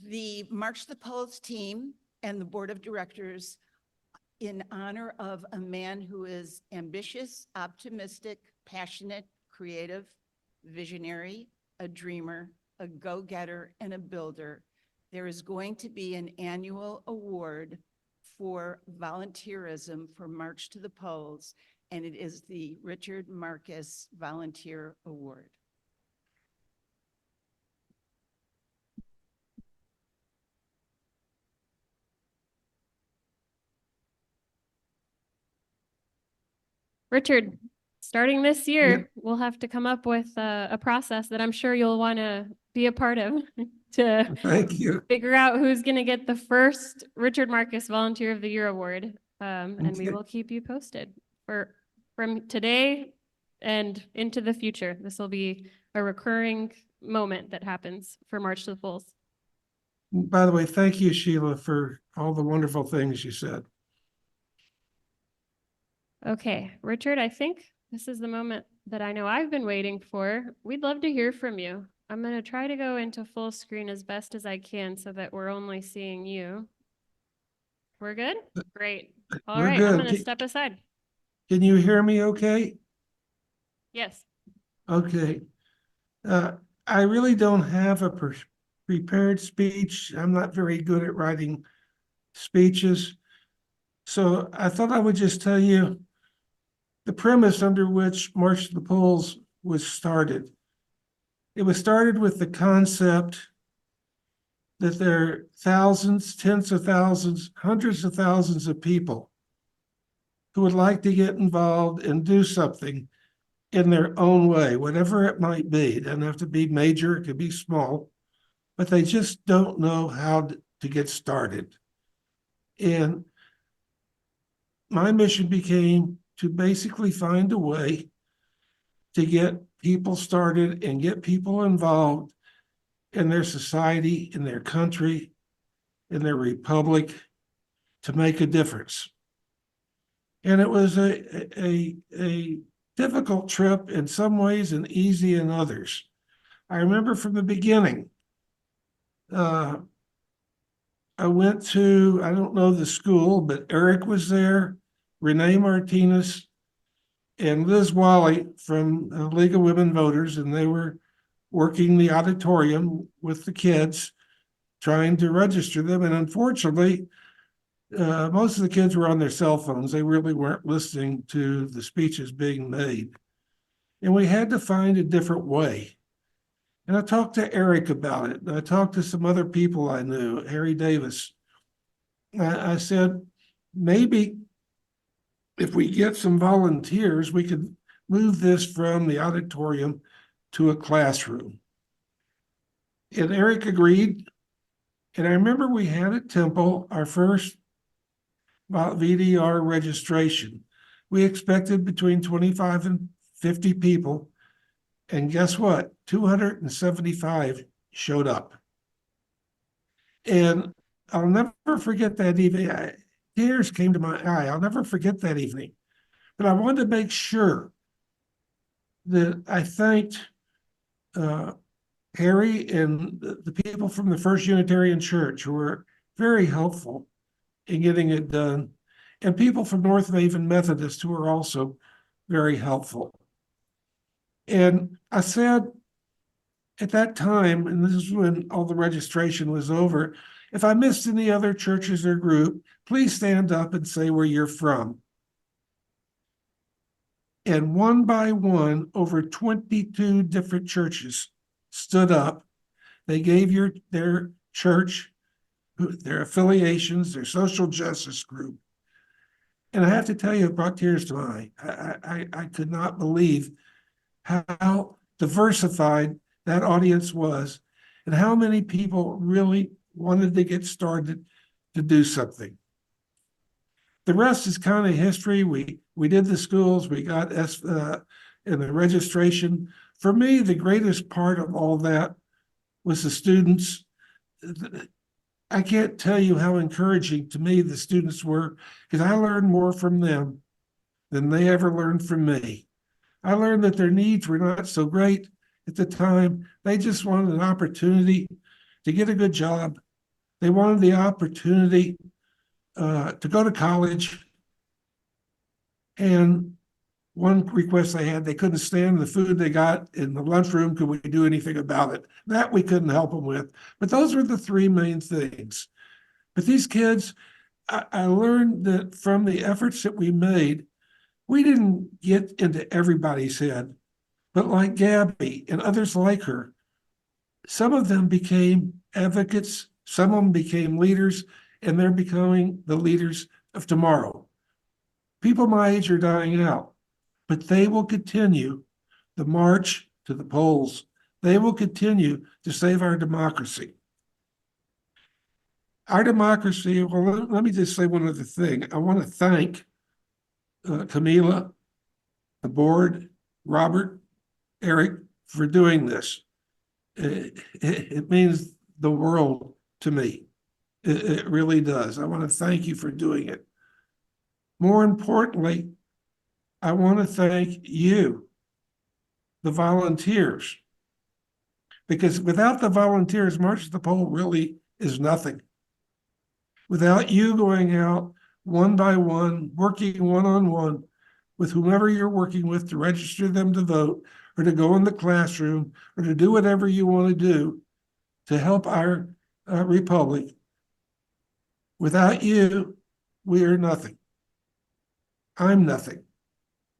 the March to the Polls team and the board of directors, in honor of a man who is ambitious, optimistic, passionate, creative, visionary, a dreamer, a go-getter, and a builder, there is going to be an annual award for volunteerism for March to the Polls, and it is the Richard Marcus Volunteer Award. Richard, starting this year, we'll have to come up with a process that I'm sure you'll want to be a part of to Thank you. figure out who's going to get the first Richard Marcus Volunteer of the Year award. And we Okay. will keep you posted from today and into the future. This will be a recurring moment that happens for March to the Polls. By the way, thank you, Sheila, for all the wonderful things you said. Okay, Richard, I think this is the moment that I know I've been waiting for. We'd love to hear from you. I'm going to try to go into full screen as best as I can so that we're only seeing you. We're good? Great. All We're right, good. I'm going to step aside. Can you hear me okay? Yes. Okay. I really don't have a prepared speech. I'm not very good at writing speeches. So I thought I would just tell you the premise under which March to the Polls was started. It was started with the concept that there are thousands, tens of thousands, hundreds of thousands of people who would like to get involved and do something in their own way, whatever it might be. It doesn't have to be major, it could be small, but they just don't know how to get started. And my mission became to basically find a way to get people started and get people involved in their society, in their country, in their republic, to make a difference. And it was a difficult trip in some ways and easy in others. I remember from the beginning, I went to, I don't know the school, but Eric was there, Renee Martinez, and Liz Wally from League of Women Voters, and they were working the auditorium with the kids, trying to register them. And unfortunately, most of the kids were on their cell phones. They really weren't listening to the speeches being made. And we had to find a different way. And I talked to Eric about it. I talked to some other people I knew, Harry Davis. I said, maybe if we get some volunteers, we could move this from the auditorium to a classroom. And Eric agreed. And I remember we had at Temple our first VDR registration. We expected between 25 and 50 people. And guess what? 275 showed up. And I'll never forget that evening. Tears came to my eye. I'll never forget that evening. But I wanted to make sure that I thanked Harry and the people from the First Unitarian Church who were very helpful in getting it done, and people from North Maven Methodist who were also very helpful. And I said at that time, and this is when all the registration was over, if I missed any other churches or group, please stand up and say where you're from. And one by one, over 22 different churches stood up. They gave their church, their affiliations, their social justice group. And I have to tell you, it brought tears to my eye. I could not believe how diversified that audience was and how many people really wanted to get started to do something. The rest is kind of history. We did the schools, we got in the registration. For me, the greatest part of all that was the students. I can't tell you how encouraging to me the students were, because I learned more from them than they ever learned from me. I learned that their needs were not so great at the time. They just wanted an opportunity to get a good job They wanted the opportunity to go to college. And one request they had, they couldn't stand the food they got in the lunchroom. Could we do anything about it? That we couldn't help them with. But those were the three main things. But these kids, I learned that from the efforts that we made, we didn't get into everybody's head. But like Gabby and others like her, some of them became advocates, some of them became leaders, and they're becoming the leaders of tomorrow. People my age are dying out, but they will continue the march to the polls. They will continue to save our democracy. Our democracy, well, let me just say one other thing. I want to thank Camila, the board, Robert, Eric, for doing this. It means the world to me. It really does. I want to thank you for doing it. More importantly, I want to thank you, the volunteers, because without the volunteers, March to the Poll really is nothing. Without you going out one by one, working one-on-one with whomever you're working with to register them to vote, or to go in the classroom, or to do whatever you want to do to help our republic. Without you, we are nothing. I'm nothing.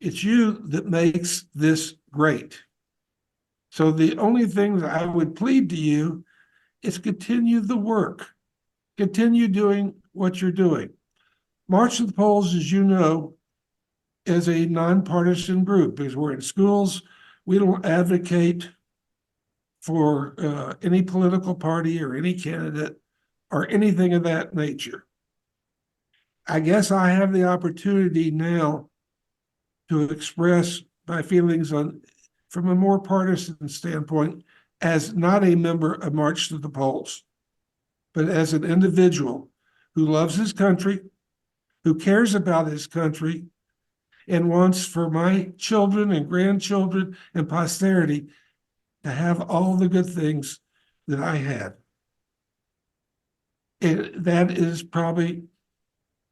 It's you that makes this great. So the only thing that I would plead to you is continue the work. Continue doing what you're doing. March to the Polls, as you know, is a nonpartisan group because we're in schools. We don't advocate for any political party or any candidate or anything of that nature. I guess I have the opportunity now to express my feelings from a more partisan standpoint as not a member of March to the Polls, but as an individual who loves his country, who cares about his country, and wants for my children and grandchildren and posterity to have all the good things that I had. And that is probably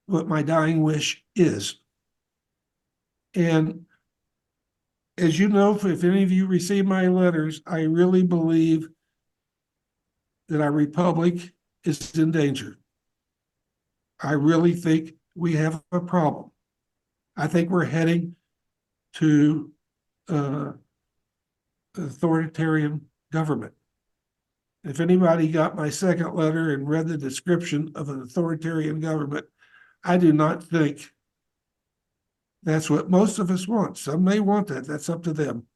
what my dying wish is. And as you know, if any of you receive my letters, I really believe that our republic is in danger. I really think we have a problem. I think we're heading to authoritarian government. If anybody got my second letter and read the description of an authoritarian government, I do not think that's what most of us want. Some may want that. That's up to them.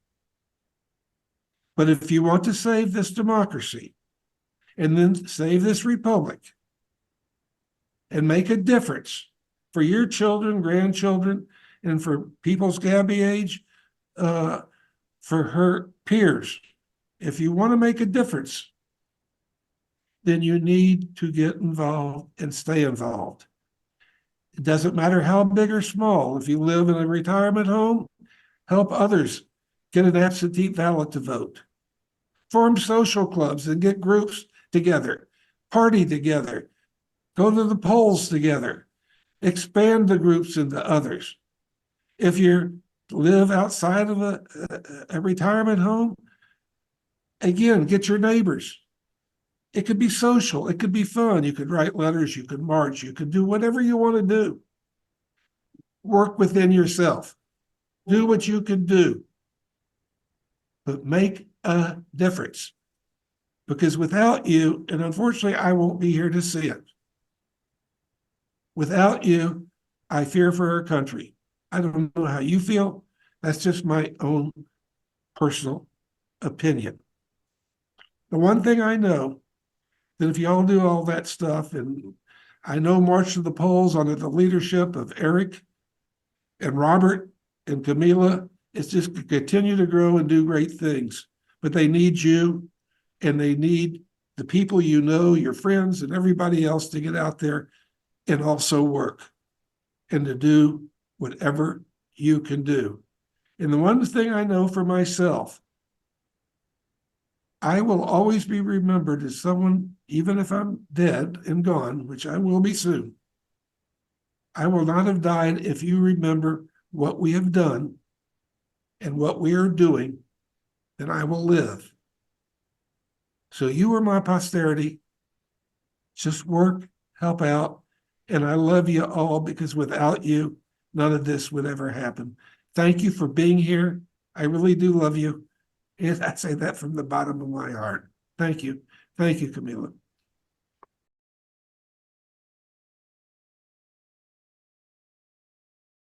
But if you want to save this democracy and then save this republic and make a difference for your children, grandchildren, and for people's Gabby age, for her peers, if you want to make a difference, then you need to get involved and stay involved. It doesn't matter how big or small. If you live in a retirement home, help others get an absentee ballot to vote. Form social clubs and get groups together, party together, go to the polls together, expand the groups into others. If you live outside of a retirement home, again, get your neighbors. It could be social, it could be fun. You could write letters, you could march, you could do whatever you want to do. Work within yourself. Do what you can do. But make a difference. Because without you, and unfortunately, I won't be here to see it. Without you, I fear for our country. I don't know how you feel. That's just my own personal opinion. The one thing I know, that if y'all do all that stuff, and I know March to the Polls under the leadership of Eric and Robert and Camila, it's just to continue to grow and do great things. But they need you, and they need the people you know, your friends and everybody else to get out there and also work and to do whatever you can do. And the one thing I know for myself, I will always be remembered as someone, even if I'm dead and gone, which I will be soon. I will not have died if you remember what we have done and what we are doing, then I will live. So you are my posterity. Just work, help out, and I love you all because without you, none of this would ever happen. Thank you for being here. I really do love you. And I say that from the bottom of my heart. Thank you. Thank you, Camila.